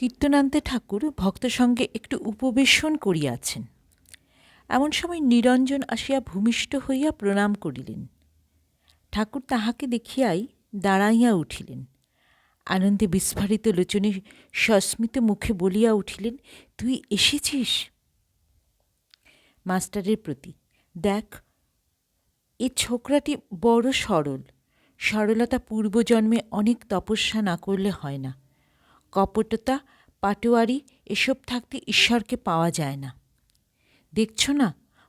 কীর্তনান্তে ঠাকুর ভক্ত সঙ্গে একটু উপবেশন করিয়াছেন। এমন সময় নিরঞ্জন আসিয়া ভূমিষ্ঠ হইয়া প্রণাম করিলেন। ঠাকুর তাহাকে দেখিয়াই দাঁড়াইয়া উঠিলেন। আনন্দে বিস্ফারিত লোচনে সস্মিত মুখে বলিয়া উঠিলেন, তুই এসেছিস? মাস্টারের প্রতি, দেখ, এ ছোকরাটি বড় সরল। সরলতা পূর্বজন্মে অনেক তপস্যা না করলে হয় না। কপটতা, পাটোয়ারি এসব থাকতে ঈশ্বরকে পাওয়া যায় না। দেখছ না,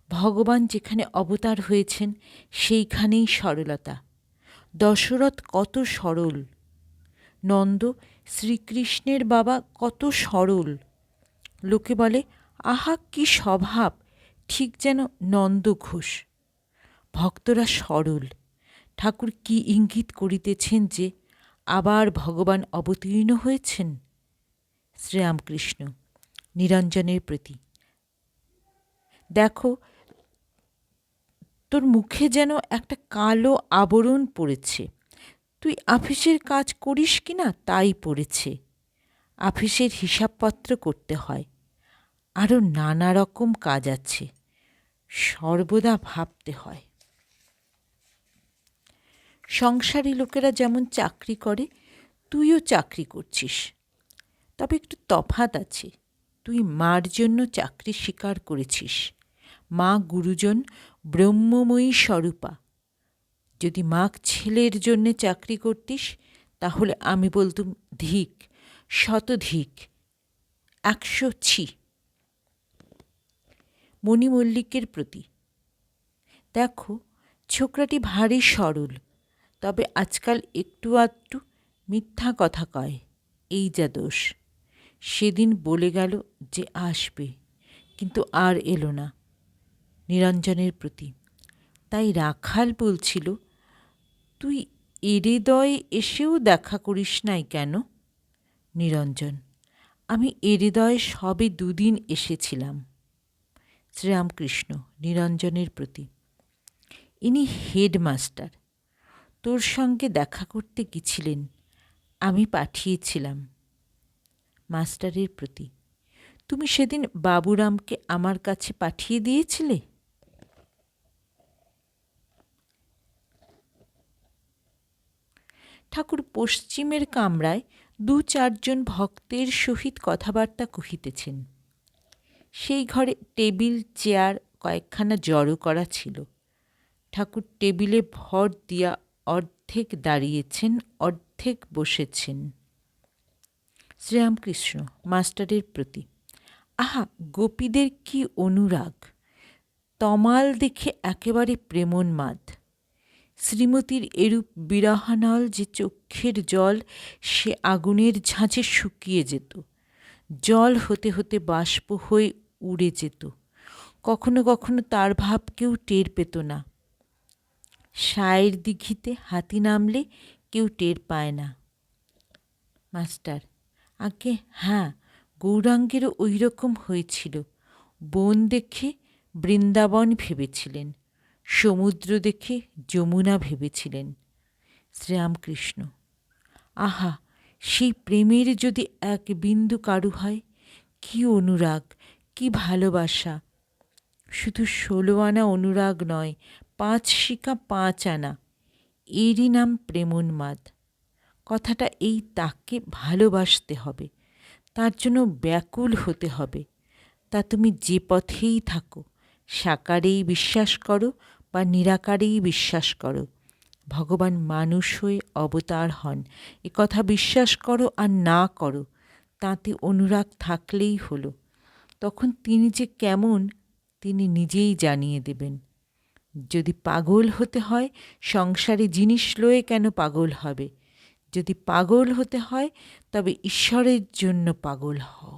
ভগবান যেখানে অবতার হয়েছেন সেইখানেই সরলতা। দশরথ কত সরল, নন্দ শ্রীকৃষ্ণের বাবা কত সরল। লোকে বলে, আহা কি স্বভাব, ঠিক যেন নন্দ ঘোষ। ভক্তরা সরল। ঠাকুর কি ইঙ্গিত করিতেছেন যে আবার ভগবান অবতীর্ণ হয়েছেন? শ্রীরামকৃষ্ণ নিরঞ্জনের প্রতি, দেখো, তোর মুখে যেন একটা কালো আবরণ পড়েছে। তুই আফিসের কাজ করিস কি না তাই পড়েছে। আফিসের হিসাবপত্র করতে হয়, আরও নানা রকম কাজ আছে, সর্বদা ভাবতে হয়। সংসারী লোকেরা যেমন চাকরি করে, তুইও চাকরি করছিস। তবে একটু তফাৎ আছে। তুই মার জন্য চাকরি স্বীকার করেছিস। মা গুরুজন, ব্রহ্মময়ী স্বরূপা। যদি মা ছেলের জন্যে চাকরি করতিস তাহলে আমি বলতুম ধিক, শতধিক, 100 ছি। মণি মল্লিকের প্রতি, দেখো, ছোকরাটি ভারী সরল, তবে আজকাল একটু আধটু মিথ্যা কথা কয়, এই যা দোষ। সেদিন বলে গেল যে আসবে, কিন্তু আর এলো না। নিরঞ্জনের প্রতি, তাই রাখাল বলছিল, তুই এরেদয় এসেও দেখা করিস নাই কেন? নিরঞ্জন, আমি এরেদয়ে সবে 2 দিন এসেছিলাম। শ্রীরামকৃষ্ণ নিরঞ্জনের প্রতি, ইনি হেডমাস্টার, তোর সঙ্গে দেখা করতে গেছিলেন, আমি পাঠিয়েছিলাম। মাস্টারের প্রতি, তুমি সেদিন বাবুরামকে আমার কাছে পাঠিয়ে দিয়েছিলে? ঠাকুর পশ্চিমের কামরায় 2-4 জন ভক্তের সহিত কথাবার্তা কহিতেছেন। সেই ঘরে টেবিল চেয়ার কয়েকখানা জড়ো করা ছিল। ঠাকুর টেবিলে ভর দিয়া অর্ধেক দাঁড়িয়েছেন, অর্ধেক বসেছেন। শ্রীরামকৃষ্ণ মাস্টারের প্রতি, আহা, গোপীদের কি অনুরাগ! তমাল দেখে একেবারে প্রেমোন্মাদ। শ্রীমতীর এরূপ বিরহানল যে চক্ষের জল সে আগুনের ঝাঁঝে শুকিয়ে যেত, জল হতে হতে বাষ্প হয়ে উড়ে যেত। কখনো কখনো তার ভাব কেউ টের পেত না। সায়ের দিঘিতে হাতি নামলে কেউ টের পায় না। মাস্টার, আগে হ্যাঁ, গৌরাঙ্গেরও ওই রকম হয়েছিল। বন দেখে বৃন্দাবন ভেবেছিলেন, সমুদ্র দেখে যমুনা ভেবেছিলেন। শ্রীরামকৃষ্ণ, আহা, সেই প্রেমের যদি 1 বিন্দু কারু হয়, কি অনুরাগ, কি ভালোবাসা! শুধু 16 আনা অনুরাগ নয়, 5 শিকা 5 আনা। এরই নাম প্রেমোন্মাদ। কথাটা এই, তাকে ভালোবাসতে হবে, তার জন্য ব্যাকুল হতে হবে। তা তুমি যে পথেই থাকো, সাকারেই বিশ্বাস করো বা নিরাকারেই বিশ্বাস করো, ভগবান মানুষ হয়ে অবতার হন, এ কথা বিশ্বাস করো আর না করো, তাতে অনুরাগ থাকলেই হলো। তখন তিনি যে কেমন তিনি নিজেই জানিয়ে দেবেন। যদি পাগল হতে হয়, সংসারে জিনিস লয়ে কেন পাগল হবে? যদি পাগল হতে হয় তবে ঈশ্বরের জন্য পাগল হও।